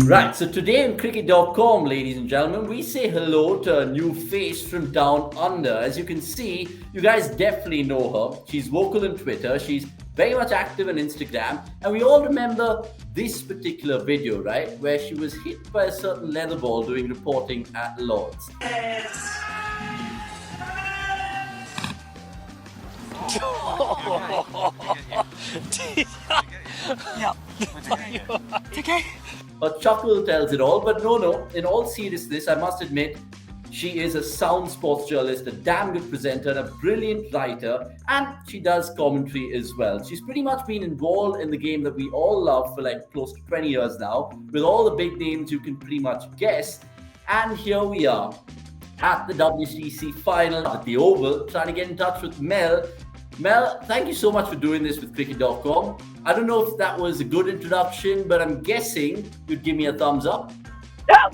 Right, so today on cricket.com, ladies and gentlemen, we say hello to a new face from down under. As you can see, you guys definitely know her. She's vocal on Twitter, she's very much active on Instagram, and we all remember this particular video, right, where she was hit by a certain leather ball doing reporting at Lord's. Yeah. It's okay. Her chuckle tells it all, but no, in all seriousness, I must admit, she is a sound sports journalist, a damn good presenter, and a brilliant writer, and she does commentary as well. She's pretty much been involved in the game that we all love for like close to 20 years now, with all the big names you can pretty much guess. And here we are at the WTC final at the Oval, trying to get in touch with Mel. Mel, thank you so much for doing this with cricket.com. I don't know if that was a good introduction, but I'm guessing you'd give me a thumbs up.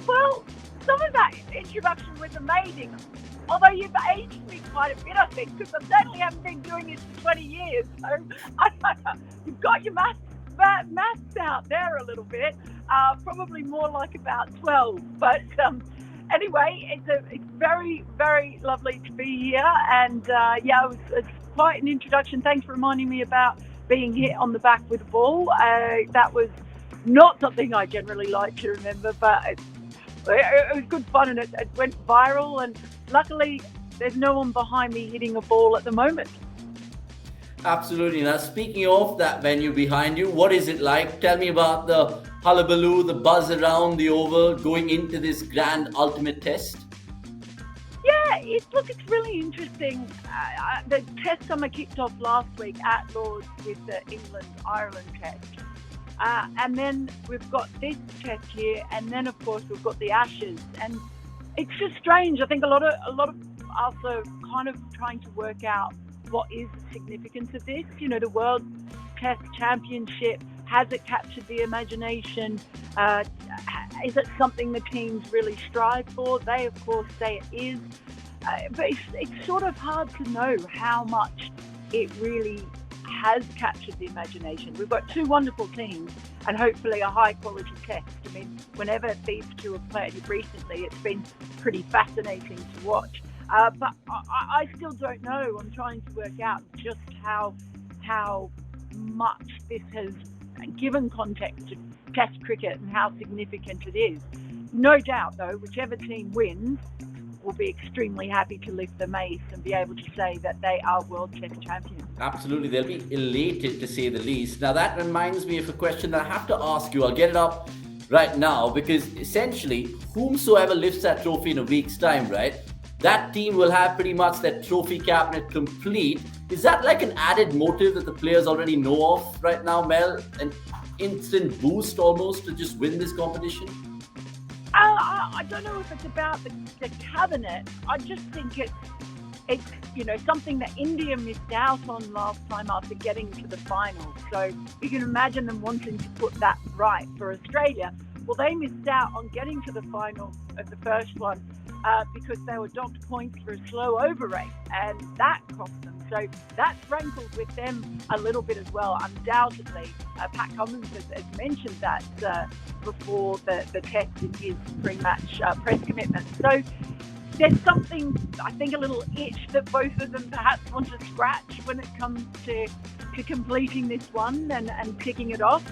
Well, some of that introduction was amazing. Although you've aged me quite a bit, I think, because I certainly haven't been doing this for 20 years. So you've got your maths out there a little bit. Probably more like about 12. But anyway, it's very, very lovely to be here. And it's quite an introduction. Thanks for reminding me about being hit on the back with a ball. That was not something I generally like to remember, but it was good fun, and it went viral, and luckily there's no one behind me hitting a ball at the moment. Absolutely. Now, speaking of that venue behind you, what is it like? Tell me about the hullabaloo, the buzz around the Oval going into this grand ultimate test. Yeah, it's really interesting. The test summer kicked off last week at Lord's with the England-Ireland test. And then we've got this test here, and then of course we've got the Ashes. And it's just strange. I think a lot of us are kind of trying to work out what is the significance of this. You know, the World Test Championship, has it captured the imagination? Is it something the teams really strive for? They, of course, say it is. But it's sort of hard to know how much it really has captured the imagination. We've got two wonderful teams and hopefully a high-quality test. I mean, whenever these two have played recently, it's been pretty fascinating to watch. But I still don't know. I'm trying to work out just how much this has given context to Test cricket and how significant it is. No doubt, though, whichever team wins will be extremely happy to lift the mace and be able to say that they are World Test champions. Absolutely, they'll be elated to say the least. Now, that reminds me of a question that I have to ask you. I'll get it up right now, because essentially, whomsoever lifts that trophy in a week's time, right, that team will have pretty much their trophy cabinet complete. Is that like an added motive that the players already know of right now, Mel? An instant boost almost to just win this competition? I don't know if it's about the cabinet. I just think it's something that India missed out on last time after getting to the final. So you can imagine them wanting to put that right for Australia. Well, they missed out on getting to the final of the first one because they were docked points for a slow over rate, and that cost them. So that's rankled with them a little bit as well, undoubtedly. Pat Cummins has mentioned that before the test in his pre-match press commitment. So there's something, I think, a little itch that both of them perhaps want to scratch when it comes to completing this one and ticking it off.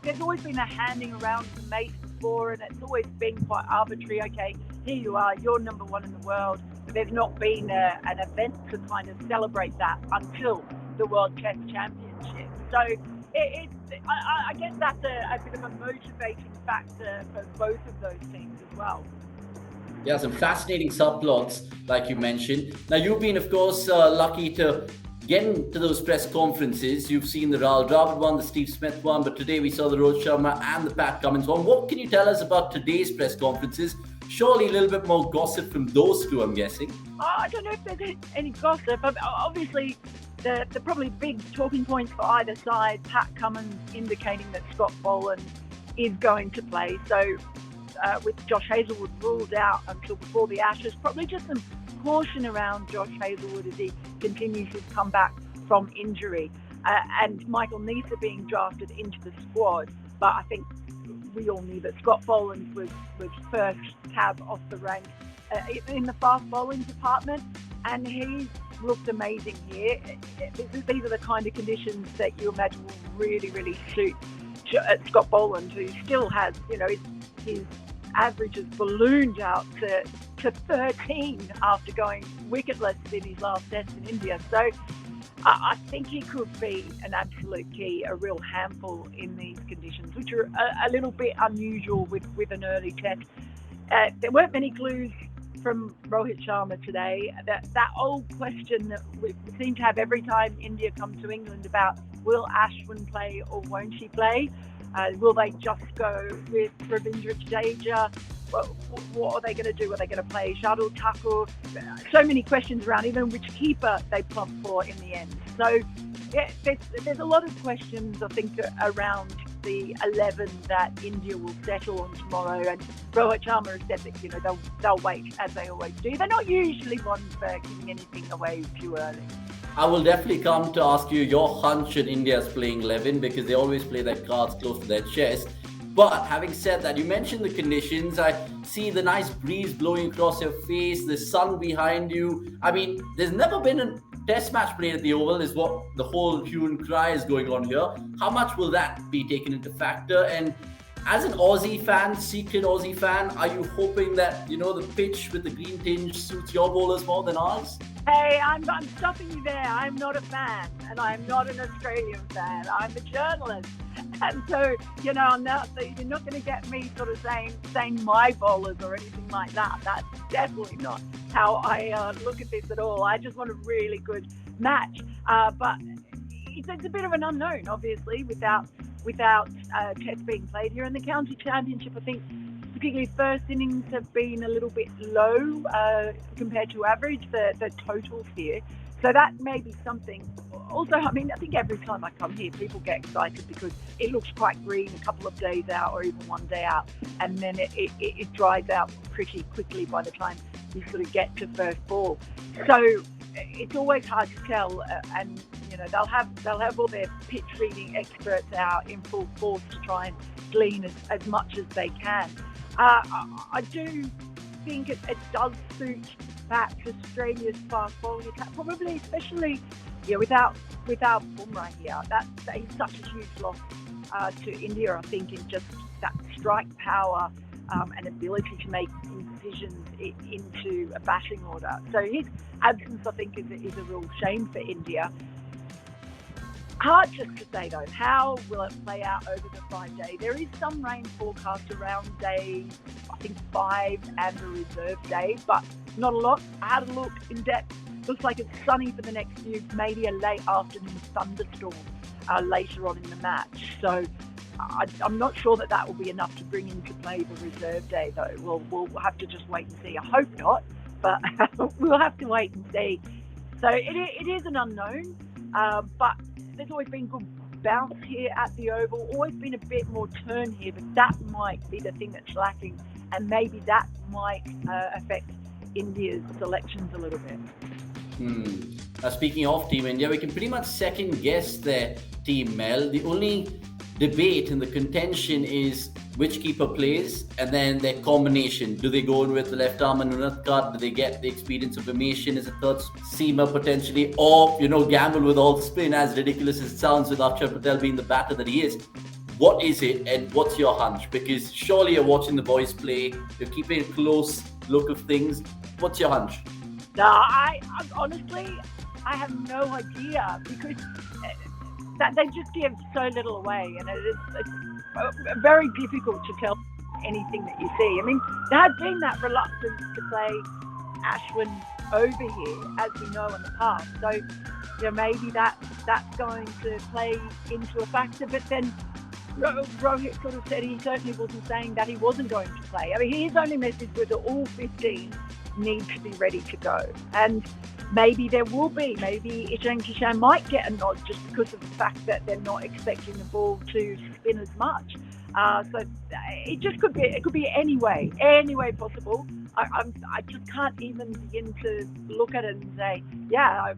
There's always been a handing around the mace before, and it's always been quite arbitrary. Okay, here you are, you're number one in the world. But there's not been an event to kind of celebrate that until the World Test Championship. So I guess that's a bit of a motivating factor for both of those teams as well. Yeah, some fascinating subplots, like you mentioned. Now, you've been, of course, lucky to get into those press conferences. You've seen the Rahul Dravid one, the Steve Smith one, but today we saw the Rohit Sharma and the Pat Cummins one. What can you tell us about today's press conferences? Surely a little bit more gossip from those two, I'm guessing. I don't know if there's any gossip. Obviously, the probably big talking points for either side, Pat Cummins indicating that Scott Boland is going to play. So with Josh Hazlewood ruled out until before the Ashes, probably just some caution around Josh Hazlewood as he continues his comeback from injury, and Michael Neser being drafted into the squad. But I think we all knew that Scott Boland was first cab off the rank in the fast bowling department, and he looked amazing here. These are the kind of conditions that you imagine will really, really suit Scott Boland, who still has, his average has ballooned out to 13 after going wicketless in his last test in India. So I think he could be an absolute key, a real handful in these conditions, which are a little bit unusual with an early test. There weren't many clues from Rohit Sharma today. That old question that we seem to have every time India come to England about, will Ashwin play or won't she play? Will they just go with Ravindra Jadeja? What are they going to do? Are they going to play Shardul Thakur? So many questions around even which keeper they plump for in the end. So yeah, there's a lot of questions, I think, around the 11 that India will settle on tomorrow. And Rohit Sharma has said that they'll wait, as they always do. They're not usually one for giving anything away too early. I will definitely come to ask you your hunch in India's playing 11, because they always play their cards close to their chest. But having said that, you mentioned the conditions. I see the nice breeze blowing across your face, the sun behind you. I mean, there's never been a test match played at the Oval, is what the whole hue and cry is going on here. How much will that be taken into factor? And as an Aussie fan, secret Aussie fan, are you hoping that, the pitch with the green tinge suits your bowlers more than ours? Hey, I'm stopping you there. I'm not a fan, and I'm not an Australian fan. I'm a journalist. And so, you're not going to get me sort of saying my bowlers or anything like that. That's definitely not how I look at this at all. I just want a really good match. But it's a bit of an unknown, obviously, without tests being played here in the county championship. I think particularly first innings have been a little bit low compared to average, the totals here. So that may be something. Also, I think every time I come here, people get excited because it looks quite green a couple of days out or even one day out, and then it dries out pretty quickly by the time you sort of get to first ball. So it's always hard to tell, and they'll have all their pitch reading experts out in full force to try and glean as much as they can. I do think it does suit perhaps Australia's fast bowling attack, probably especially without Bumrah here. That is such a huge loss to India, I think, in just that strike power and ability to make decisions into a batting order. So his absence, I think, is a real shame for India. Hard just to say though, how will it play out over the 5 days? There is some rain forecast around day, I think 5 and the reserve day, but not a lot. I had a look in depth. Looks like it's sunny for the next few, maybe a late afternoon thunderstorm later on in the match. So I'm not sure that will be enough to bring into play the reserve day though. We'll have to just wait and see. I hope not, but we'll have to wait and see. So it is an unknown, but there's always been good bounce here at the Oval, always been a bit more turn here, but that might be the thing that's lacking, and maybe that might affect India's selections a little bit. Speaking of Team India, we can pretty much second guess their team, Mel. The only debate and the contention is which keeper plays and then their combination. Do they go in with the left arm and Unadkat? Do they get the experience of Rameshan as a third seamer potentially? Or, gamble with all the spin, as ridiculous as it sounds with Akshar Patel being the batter that he is. What is it and what's your hunch? Because surely you're watching the boys play, you're keeping a close look of things. What's your hunch? No, I honestly, I have no idea, because that they just give so little away, and it's very difficult to tell anything that you see. I mean, there has been that reluctance to play Ashwin over here, as we know in the past. So, maybe that's going to play into a factor. But then Rohit sort of said he certainly wasn't saying that he wasn't going to play. I mean, his only message was that all 15 need to be ready to go. And maybe there will be. Maybe Ishan Kishan might get a nod just because of the fact that they're not expecting the ball to spin as much. So it just could be. It could be any way possible. I just can't even begin to look at it and say, yeah,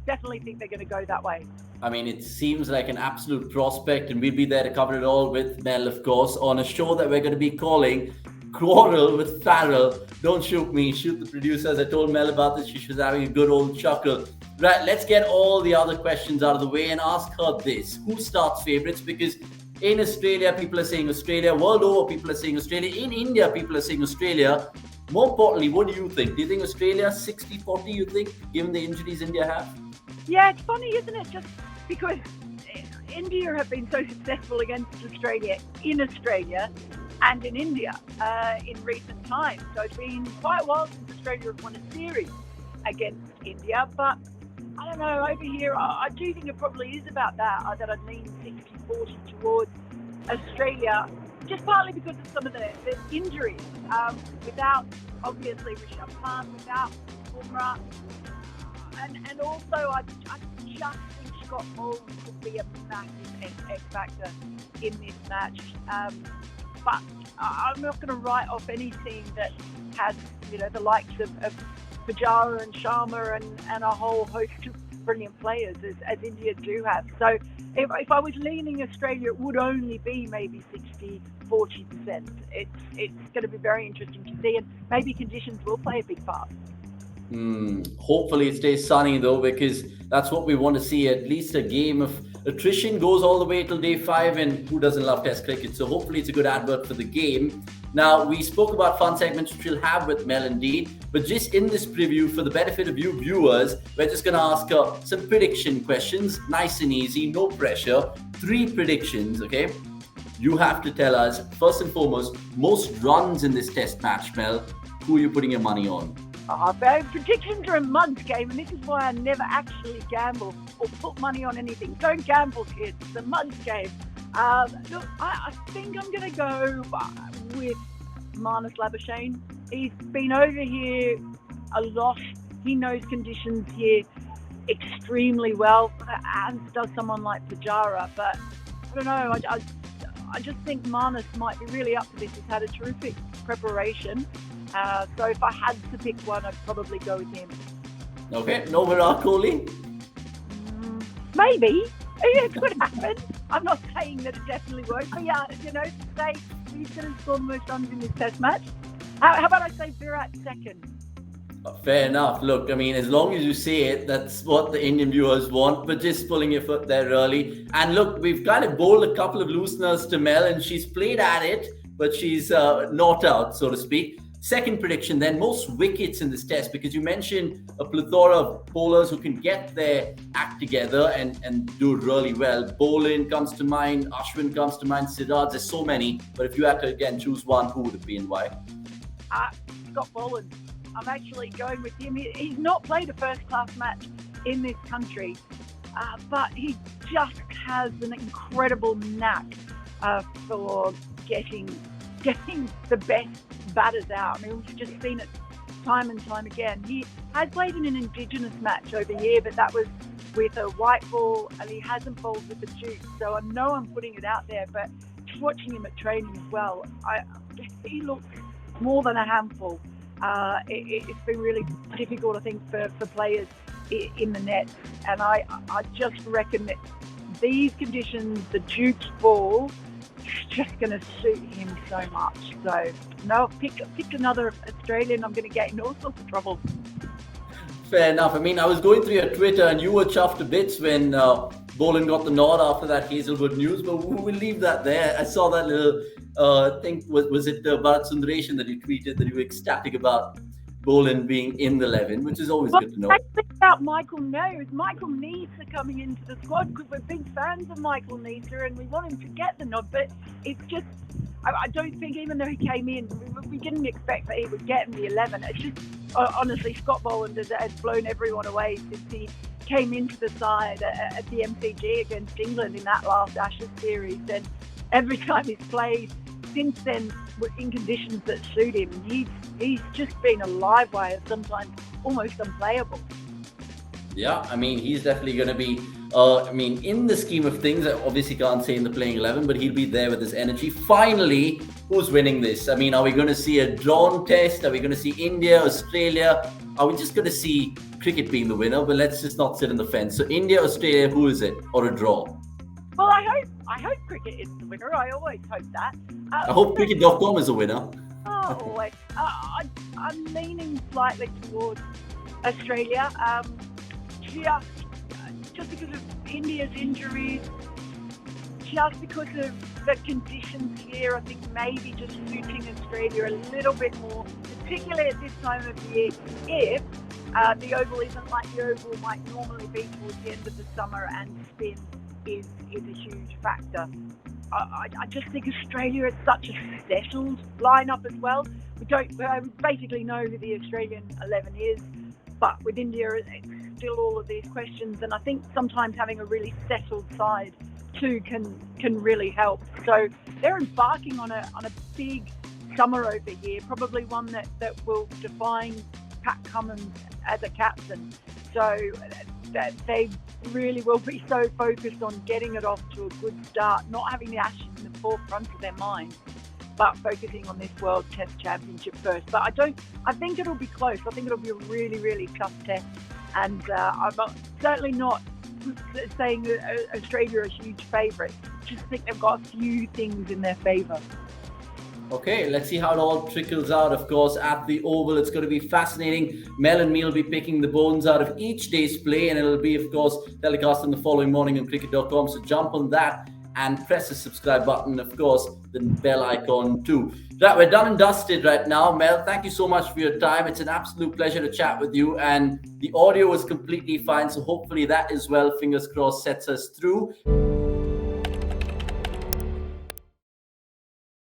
definitely think they're going to go that way. I mean, it seems like an absolute prospect, and we'll be there to cover it all with Mel, of course, on a show that we're going to be calling Quarrel with Farrell. Don't shoot me, shoot the producers. I told Mel about this. She was having a good old chuckle. Right, let's get all the other questions out of the way and ask her this. Who starts favourites? Because in Australia, people are saying Australia. World over, people are saying Australia. In India, people are saying Australia. More importantly, what do you think? Do you think Australia 60-40, you think, given the injuries India have? Yeah, it's funny, isn't it? Just because India have been so successful against Australia in Australia and in India in recent times. So it's been quite a while since Australia have won a series against India. But I don't know, over here, I do think it probably is about that I'd lean 60-40 towards Australia, just partly because of some of the injuries. Without, obviously, Rishabh Pant, without Bumrah. And also, I just think Scott Bowles could be a massive X factor in this match. But I'm not going to write off any team that has, the likes of Pujara and Sharma and a whole host of brilliant players, as India do have. So if I was leaning Australia, it would only be maybe 60-40%. It's going to be very interesting to see, and maybe conditions will play a big part. Hopefully it stays sunny though, because that's what we want to see. At least a game of attrition goes all the way till day 5, and who doesn't love Test cricket? So hopefully it's a good advert for the game. Now, we spoke about fun segments which we'll have with Mel indeed, but just in this preview, for the benefit of you viewers, we're just going to ask her some prediction questions, nice and easy, no pressure. 3 predictions, okay? You have to tell us, first and foremost, most runs in this Test match, Mel. Who are you putting your money on? Predictions are a mud's game, and this is why I never actually gamble or put money on anything. Don't gamble, kids. It's a mud's game. Look, I think I'm going to go with Marnus Labuschagne. He's been over here a lot. He knows conditions here extremely well, as does someone like Pujara. But I don't know. I just think Marnus might be really up for this. He's had a terrific preparation. So if I had to pick one, I'd probably go with him. Okay, no Virat Kohli? Maybe. It could happen. I'm not saying that it definitely won't. But yeah, to say he's going to score the most runs in this Test match. How about I say Virat second? Fair enough. Look, I mean, as long as you say it, that's what the Indian viewers want, but just pulling your foot there early. And look, we've kind of bowled a couple of looseners to Mel, and she's played at it, but she's not out, so to speak. Second prediction then, most wickets in this Test, because you mentioned a plethora of bowlers who can get their act together and do it really well. Bolin comes to mind, Ashwin comes to mind, Siraj, there's so many. But if you had to, again, choose one, who would it be and why? Scott Boland. I'm actually going with him. He's not played a first-class match in this country, but he just has an incredible knack for getting the best batters out. I mean, we've just seen it time and time again. He has played in an Indigenous match over here, but that was with a white ball, and he hasn't bowled with the Duke. So I know I'm putting it out there, but watching him at training as well, he looks more than a handful. It's been really difficult, I think, for players in the net. And I just reckon that these conditions, the Duke's ball, just going to suit him so much. So, no, pick another Australian. I'm going to get in all sorts of trouble. Fair enough. I mean, I was going through your Twitter and you were chuffed to bits when Boland got the nod after that Hazelwood news, but we'll leave that there. I saw that little thing, was it Bharat Sundaresan that you tweeted that you were ecstatic about Boland being in the 11, which is always good to know. I think about Michael Nose. Michael Neser coming into the squad, because we're big fans of Michael Neser and we want him to get the nod, but it's just, I don't think, even though he came in, we didn't expect that he would get in the 11. It's just, honestly, Scott Boland has blown everyone away since he came into the side at the MCG against England in that last Ashes series. And every time he's played since then, in conditions that suit him, he's just been a live wire, sometimes almost unplayable. Yeah, I mean, he's definitely going to be I mean, in the scheme of things, I obviously can't say in the playing 11, but he'll be there with his energy. Finally, who's winning this? I mean, are we going to see a drawn test? Are we going to see India, Australia? Are we just going to see cricket being the winner? But let's just not sit on the fence. So India, Australia, who is it? Or a draw? Well, I hope cricket is the winner. I always hope that. I hope cricket.com is a winner. Always. I'm leaning slightly towards Australia. Just because of India's injuries, just because of the conditions here, I think maybe just suiting Australia a little bit more, particularly at this time of year, if the oval isn't like the oval might normally be towards the end of the summer, and spin is a huge factor. I just think Australia is such a settled lineup as well. We basically know who the Australian 11 is, but with India, it's still all of these questions, and I think sometimes having a really settled side too can really help. So they're embarking on a big summer over here, probably one that will define Pat Cummins as a captain. So that they really will be so focused on getting it off to a good start, not having the Ashes in the forefront of their mind, but focusing on this World Test Championship first. But I think it'll be close. I think it'll be a really, really tough test. And I'm certainly not saying that Australia are a huge favourite. Just think they've got a few things in their favour. Okay, let's see how it all trickles out. Of course, at the Oval, it's going to be fascinating. Mel and me will be picking the bones out of each day's play, and it'll be, of course, telecast on the following morning on cricket.com. So jump on that and press the subscribe button, of course, the bell icon too. Right, we're done and dusted right now. Mel, thank you so much for your time. It's an absolute pleasure to chat with you, and the audio was completely fine. So hopefully that as well, fingers crossed, sets us through.